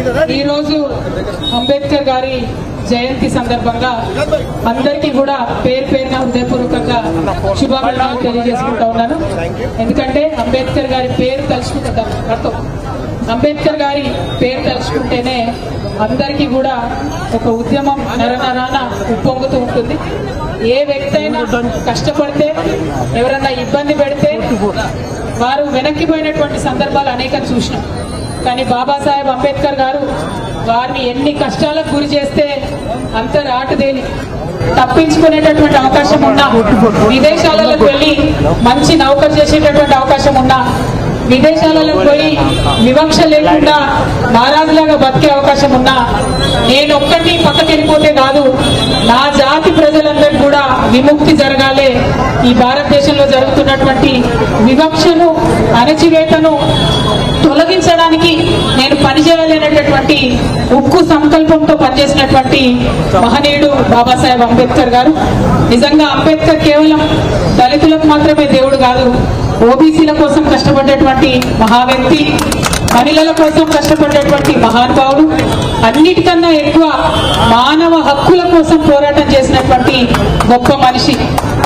ఈ రోజు అంబేద్కర్ గారి జయంతి సందర్భంగా అందరికీ కూడా పేరు పేరున హృదయపూర్వకంగా శుభాకాంక్షలు తెలియజేసుకుంటా ఉన్నాను. ఎందుకంటే అంబేద్కర్ గారి పేరు తలుచుకుంటాం అర్థం. అంబేద్కర్ గారి పేరు తలుచుకుంటేనే అందరికీ కూడా ఒక ఉద్యమం నరనరాన ఉప్పొంగుతూ ఉంటుంది. ఏ వ్యక్తి అయినా కష్టపడితే ఎవరన్నా ఇబ్బంది పెడితే వారు వెనక్కిపోయినటువంటి సందర్భాలు అనేకం చూసినాం. కానీ బాబాసాహెబ్ అంబేద్కర్ గారు వారిని ఎన్ని కష్టాలకు గురి చేస్తే అంత రాటుదేలి తప్పించుకునేటటువంటి అవకాశం ఉన్నా, విదేశాలకు వెళ్లి మంచి నౌకరు చేసేటటువంటి అవకాశం ఉన్నా, విదేశాలలో పోయి వివక్ష లేకుండా మహారాజులాగా బతికే అవకాశం ఉన్నా, నేను ఒక్కటి పక్కకి వెళ్ళిపోతే కాదు, నా జాతి ప్రజలందరికీ కూడా విముక్తి జరగాలి, ఈ భారతదేశంలో జరుగుతున్నటువంటి వివక్షను అణచివేతను తొలగించడానికి నేను పనిచేయాలి అనేటటువంటి ఉక్కు సంకల్పంతో పనిచేసినటువంటి మహనీయుడు బాబాసాహెబ్ అంబేద్కర్ గారు. నిజంగా అంబేద్కర్ కేవలం దళితులకు మాత్రమే దేవుడు కాదు, ఓబీసీల కోసం కష్టపడ్డటువంటి మహా వ్యక్తి, మహిళల కోసం కష్టపడ్డటువంటి మహానుభావుడు, అన్నిటికన్నా ఎక్కువ మానవ హక్కుల కోసం పోరాటం చేసినటువంటి గొప్ప మనిషి.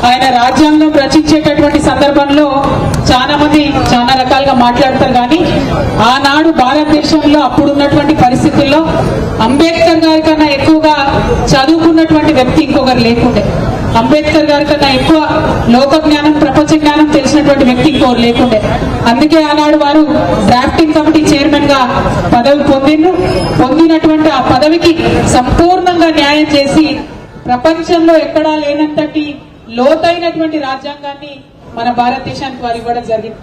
ఆయన రాజ్యాంగం రచించేటటువంటి సందర్భంలో చాలా మంది చాలా రకాలుగా మాట్లాడతారు. కానీ ఆనాడు భారతదేశంలో అప్పుడున్నటువంటి పరిస్థితుల్లో అంబేద్కర్ గారి కన్నా ఎక్కువగా చదువుకున్నటువంటి వ్యక్తి ఇంకొకరు లేకుండే. అంబేద్కర్ గారి కన్నా ఎక్కువ లోక జ్ఞానం, ప్రపంచ జ్ఞానం తెలిసినటువంటి వ్యక్తి ఇంకోరు లేకుండే. అందుకే ఆనాడు వారు డ్రాఫ్టింగ్ కమిటీ చైర్మన్ గా పదవి పొందినటువంటి ఆ పదవికి సంపూర్ణంగా న్యాయం చేసి ప్రపంచంలో ఎక్కడా లేనంతటి లోతైనటువంటి రాజ్యాంగాన్ని మన భారతదేశానికి వారు ఇవ్వడం జరిగింది.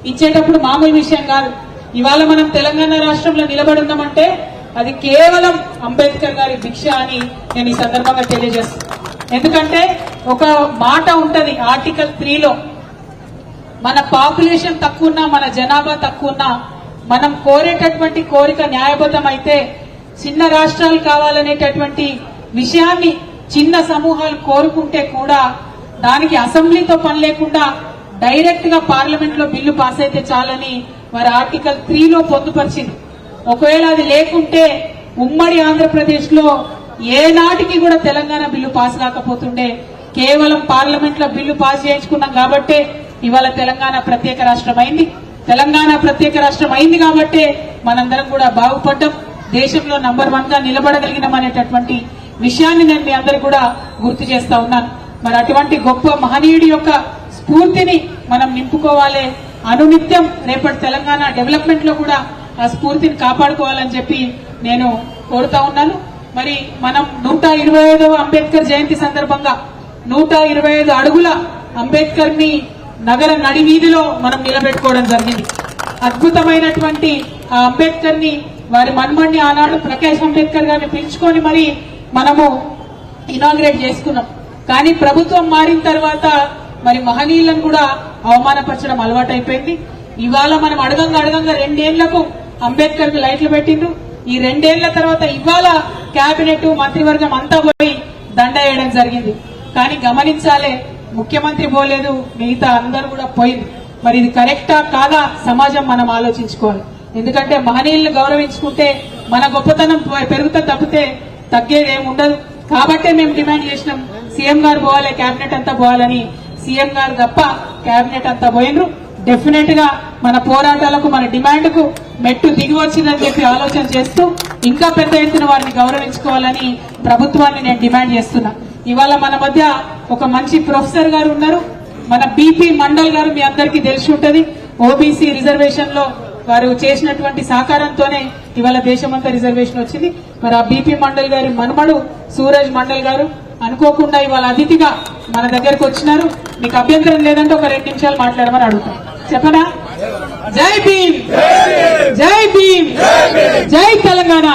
ఇచ్చేటప్పుడు మామూలు విషయం కాదు. ఇవాళ మనం తెలంగాణ రాష్ట్రంలో నిలబడి ఉన్నామంటే అది కేవలం అంబేద్కర్ గారి భిక్ష అని నేను ఈ సందర్భంగా తెలియజేస్తున్నాను. ఎందుకంటే ఒక మాట ఉంటది ఆర్టికల్ 3లో, మన పాపులేషన్ తక్కువ ఉన్నా, మన జనాభా తక్కువ ఉన్నా, మనం కోరేటటువంటి కోరిక న్యాయబద్ధం అయితే చిన్న రాష్ట్రాలు కావాలనేటటువంటి విషయాన్ని చిన్న సమూహాలు కోరుకుంటే కూడా దానికి అసెంబ్లీతో పని లేకుండా డైరెక్ట్ గా పార్లమెంట్ లో బిల్లు పాస్ అయితే చాలని మరి ఆర్టికల్ 3లో పొందుపరిచింది. ఒకవేళ అది లేకుంటే ఉమ్మడి ఆంధ్రప్రదేశ్ లో ఏనాటికి కూడా తెలంగాణ బిల్లు పాస్ కాకపోతుండే. కేవలం పార్లమెంట్ లో బిల్లు పాస్ చేయించుకున్నాం కాబట్టే ఇవాళ తెలంగాణ ప్రత్యేక రాష్ట్రం అయింది. తెలంగాణ ప్రత్యేక రాష్ట్రం అయింది కాబట్టే మనందరం కూడా బాగుపడ్డాం, దేశంలో నంబర్ 1 గా నిలబడగలిగినాం అనేటటువంటి విషయాన్ని నేను మీ అందరికి కూడా గుర్తు చేస్తా ఉన్నాను. మరి అటువంటి గొప్ప మహనీయుడి యొక్క స్ఫూర్తిని మనం నింపుకోవాలి. అనునిత్యం రేపటి తెలంగాణ డెవలప్మెంట్ లో కూడా ఆ స్ఫూర్తిని కాపాడుకోవాలని చెప్పి నేను కోరుతా ఉన్నాను. మరి మనం 125వ అంబేద్కర్ జయంతి సందర్భంగా 125 అడుగుల అంబేద్కర్ ని నగర నడివీధిలో మనం నిలబెట్టుకోవడం జరిగింది. అద్భుతమైనటువంటి ఆ అంబేద్కర్ ని, వారి మన్మణ్ణి ఆనాడు ప్రకాష్ అంబేద్కర్ గారిని పిలుచుకొని మరి మనము ఇనాగ్రేట్ చేసుకున్నాం. కానీ ప్రభుత్వం మారిన తర్వాత మరి మహనీయులను కూడా అవమానపరచడం అలవాటైపోయింది. ఇవాళ మనం అడగంగా 2 ఏళ్లకు అంబేద్కర్ కి లైట్లు పెట్టిండ్రు. ఈ 2 ఏళ్ల తర్వాత ఇవాళ కేబినెట్, మంత్రివర్గం అంతా పోయి దండ వేయడం జరిగింది. కానీ గమనించాలే, ముఖ్యమంత్రి పోలేదు, మిగతా అందరూ కూడా పోయింది. మరి ఇది కరెక్టా కాదా సమాజం మనం ఆలోచించుకోవాలి. ఎందుకంటే మహనీయులను గౌరవించుకుంటే మన గొప్పతనం పెరుగుతా తప్పితే తగ్గేదేమి ఉండదు. కాబట్టే మేము డిమాండ్ చేసినాం, సీఎం గారు పోవాలి, కేబినెట్ అంతా పోవాలని. సీఎం గారు తప్ప కేబినెట్ అంతా పోయినరు. డెఫినెట్ గా మన పోరాటాలకు, మన డిమాండ్ కు మెట్టు దిగి వచ్చిందని చెప్పి ఆలోచన చేస్తూ ఇంకా పెద్ద ఎత్తున వారిని గౌరవించుకోవాలని ప్రభుత్వాన్ని నేను డిమాండ్ చేస్తున్నా. ఇవాళ మన మధ్య ఒక మంచి ప్రొఫెసర్ గారు ఉన్నారు, మన బీపీ మండల్ గారు, మీ అందరికీ తెలిసి ఉంటది. ఓబీసీ రిజర్వేషన్ లో వారు చేసినటువంటి సహకారంతోనే ఇవాళ దేశమంతా రిజర్వేషన్ వచ్చింది. మరి ఆ బీపీ మండల్ గారి మనుమడు సూరజ్ మండల్ గారు అనుకోకుండా ఇవాళ అతిథిగా మన దగ్గరకు వచ్చినారు. మీకు అభ్యంతరం లేదంటే ఒక 2 నిమిషాలు మాట్లాడమని అడుగుతాం. చెప్పనా? జై భీమ్, జై భీమ్, జై తెలంగాణ.